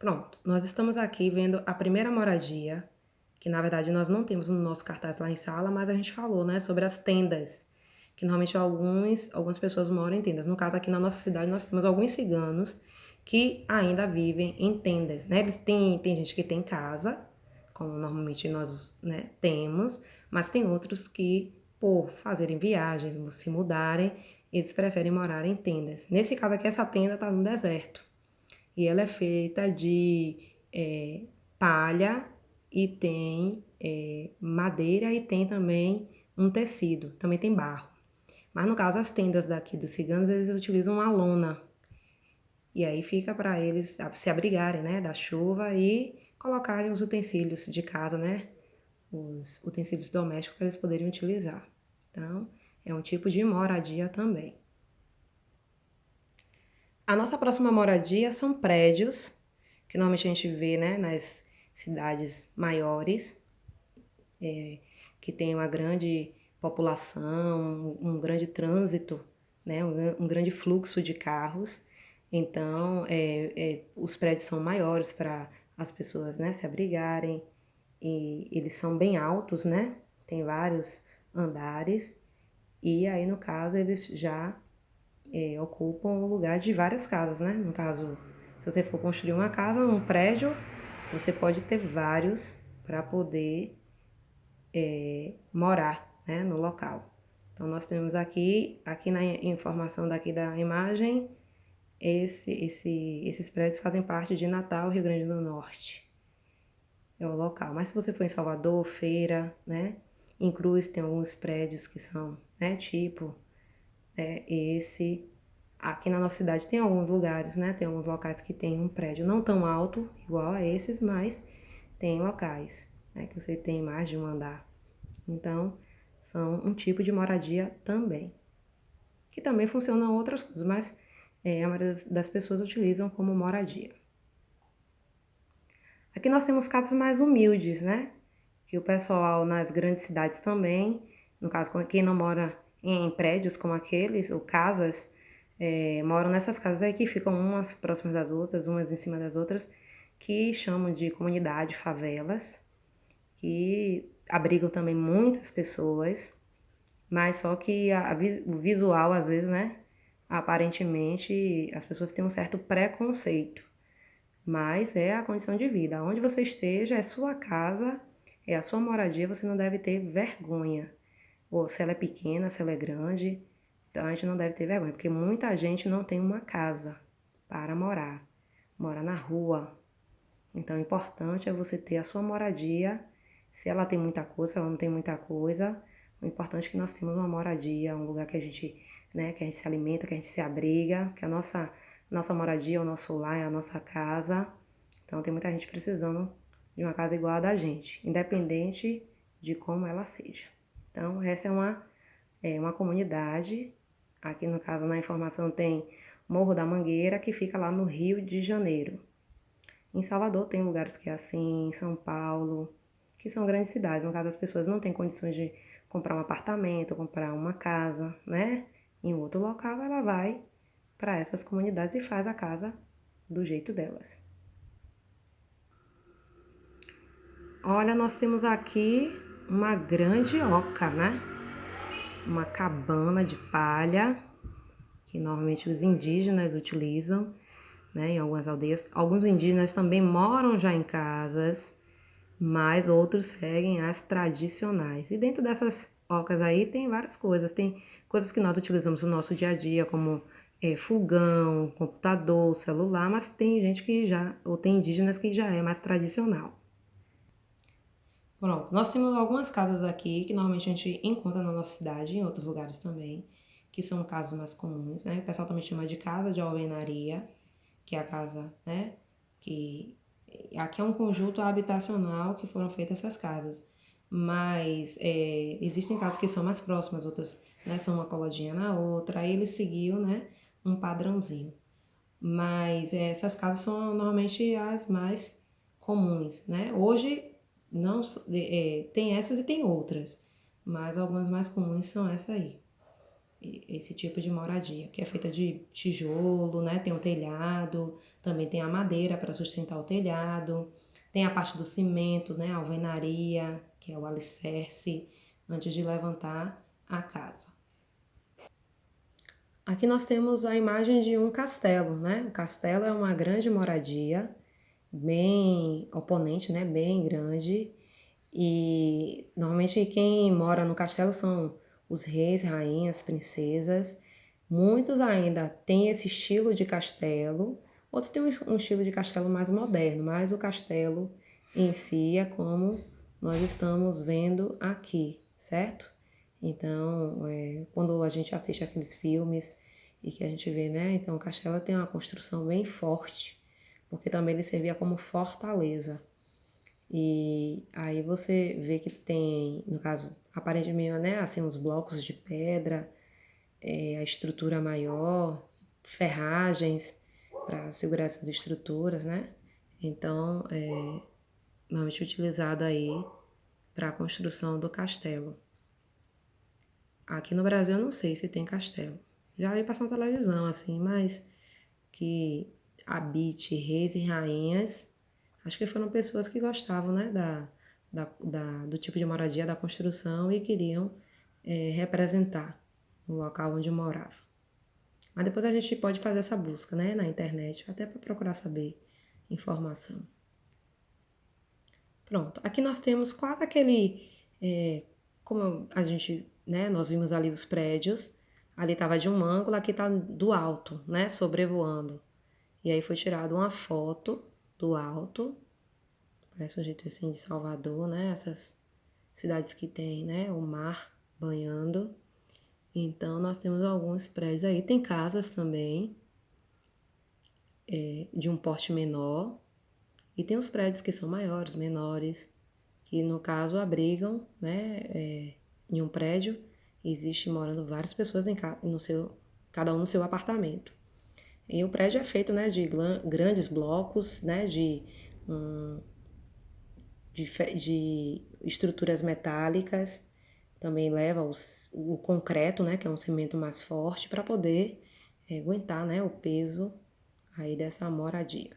Pronto, nós estamos aqui vendo a primeira moradia, que na verdade nós não temos no nosso cartaz lá em sala, mas a gente falou, né, sobre as tendas, que normalmente algumas pessoas moram em tendas. No caso aqui na nossa cidade nós temos alguns ciganos que ainda vivem em tendas, né? Tem gente que tem casa, como normalmente nós, né, temos, mas tem outros que, por fazerem viagens, se mudarem, eles preferem morar em tendas. Nesse caso aqui, essa tenda está no deserto. E ela é feita de palha e tem madeira e tem também um tecido, também tem barro. Mas no caso, as tendas daqui dos ciganos, eles utilizam uma lona. E aí fica para eles se abrigarem, né, da chuva e colocarem os utensílios de casa, né, os utensílios domésticos para eles poderem utilizar. Então, é um tipo de moradia também. A nossa próxima moradia são prédios, que normalmente a gente vê, né, nas cidades maiores, que tem uma grande população, um grande trânsito, né, um grande fluxo de carros. Então, os prédios são maiores para as pessoas, né, se abrigarem e eles são bem altos, né? Tem vários andares e aí no caso eles já ocupam o lugar de várias casas, né? No caso, se você for construir uma casa, um prédio, você pode ter vários para poder morar, né, no local. Então, nós temos aqui na informação daqui da imagem, esses prédios fazem parte de Natal, Rio Grande do Norte. É o local. Mas se você for em Salvador, Feira, né, em Cruz tem alguns prédios que são, né, tipo esse. Aqui na nossa cidade tem alguns lugares, né, tem alguns locais que tem um prédio não tão alto, igual a esses, mas tem locais, né, que você tem mais de um andar. Então, são um tipo de moradia também. Que também funcionam outras coisas, mas a maioria das pessoas utilizam como moradia. Aqui nós temos casas mais humildes, né? Que o pessoal nas grandes cidades também, no caso, quem não mora em prédios como aqueles, ou casas, moram nessas casas aí que ficam umas próximas das outras, umas em cima das outras, que chamam de comunidade, favelas, que abrigam também muitas pessoas, mas só que o visual, às vezes, né? Aparentemente, as pessoas têm um certo preconceito. Mas é a condição de vida. Onde você esteja, é sua casa, é a sua moradia, você não deve ter vergonha. Ou se ela é pequena, se ela é grande, então a gente não deve ter vergonha, porque muita gente não tem uma casa para morar, mora na rua. Então o importante é você ter a sua moradia. Se ela tem muita coisa, se ela não tem muita coisa, o importante é que nós temos uma moradia, um lugar que a gente, né, que a gente se alimenta, que a gente se abriga, que a nossa moradia, o nosso lar é a nossa casa. Então tem muita gente precisando de uma casa igual a da gente, independente de como ela seja. Então essa é uma comunidade. Aqui no caso na informação tem Morro da Mangueira, que fica lá no Rio de Janeiro. Em Salvador tem lugares que é assim, em São Paulo, que são grandes cidades. No caso, as pessoas não têm condições de comprar um apartamento, comprar uma casa, né? Em outro local, ela vai para essas comunidades e faz a casa do jeito delas. Olha, nós temos aqui uma grande oca, né? Uma cabana de palha, que normalmente os indígenas utilizam, né? Em algumas aldeias. Alguns indígenas também moram já em casas, mas outros seguem as tradicionais. E dentro dessas ocas aí tem várias coisas. Tem coisas que nós utilizamos no nosso dia a dia, como fogão, computador, celular, mas tem gente que já, ou tem indígenas que já é mais tradicional. Pronto, nós temos algumas casas aqui que normalmente a gente encontra na nossa cidade, em outros lugares também, que são casas mais comuns, né? O pessoal também chama de casa de alvenaria, que é a casa, né? Que aqui é um conjunto habitacional que foram feitas essas casas. Mas existem casas que são mais próximas, outras, né, são uma coladinha na outra, aí ele seguiu, né, um padrãozinho. Mas essas casas são normalmente as mais comuns, né? Hoje não tem essas e tem outras, mas algumas mais comuns são essa aí. esse tipo de moradia, que é feita de tijolo, né? Tem um telhado, também tem a madeira para sustentar o telhado, tem a parte do cimento, né? A alvenaria, que é o alicerce, antes de levantar a casa. Aqui nós temos a imagem de um castelo, né? O castelo é uma grande moradia, bem oponente, né? Bem grande. E normalmente quem mora no castelo são os reis, rainhas, princesas. Muitos ainda têm esse estilo de castelo, outros têm um estilo de castelo mais moderno, mas o castelo em si é como nós estamos vendo aqui, certo? Então, quando a gente assiste aqueles filmes e que a gente vê, né? Então, o castelo tem uma construção bem forte, porque também ele servia como fortaleza. E aí você vê que tem, no caso, aparentemente, né, assim, os blocos de pedra, a estrutura maior, ferragens para segurar essas estruturas, né? Então, normalmente utilizado aí para a construção do castelo. Aqui no Brasil eu não sei se tem castelo. Já vi passar na televisão, assim, mas que habite reis e rainhas, acho que foram pessoas que gostavam, né, do tipo de moradia, da construção e queriam representar o local onde morava. Mas depois a gente pode fazer essa busca, né, na internet, até para procurar saber informação. Pronto, aqui nós temos quase aquele, como a gente, né, nós vimos ali os prédios, ali estava de um ângulo, aqui está do alto, né, sobrevoando. E aí foi tirada uma foto do alto, parece um jeito assim de Salvador, né, essas cidades que tem, né, o mar banhando. Então nós temos alguns prédios aí, tem casas também, de um porte menor, e tem os prédios que são maiores, menores, que no caso abrigam, né, em um prédio, existe morando várias pessoas no seu, cada um no seu apartamento. E o prédio é feito, né, de grandes blocos, né, de estruturas metálicas, também leva o concreto, né, que é um cimento mais forte, para poder aguentar, né, o peso aí dessa moradia.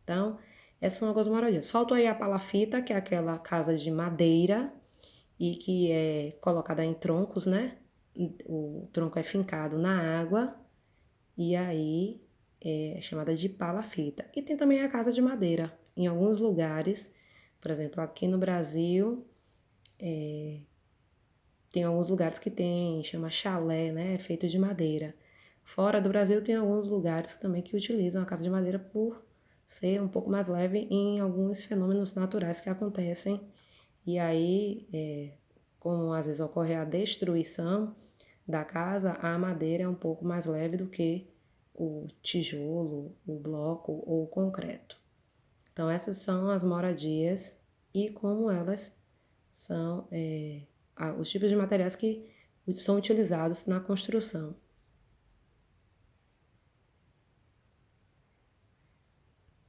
Então, essas são algumas moradias. Faltou aí a palafita, que é aquela casa de madeira e que é colocada em troncos, né? O tronco é fincado na água e aí é chamada de palafita. E tem também a casa de madeira. Em alguns lugares, por exemplo, aqui no Brasil, tem alguns lugares que tem, chama chalé, né? É feito de madeira. Fora do Brasil tem alguns lugares também que utilizam a casa de madeira por ser um pouco mais leve em alguns fenômenos naturais que acontecem. E aí, como às vezes ocorre a destruição da casa, a madeira é um pouco mais leve do que o tijolo, o bloco ou o concreto. Então, essas são as moradias e como elas são os tipos de materiais que são utilizados na construção.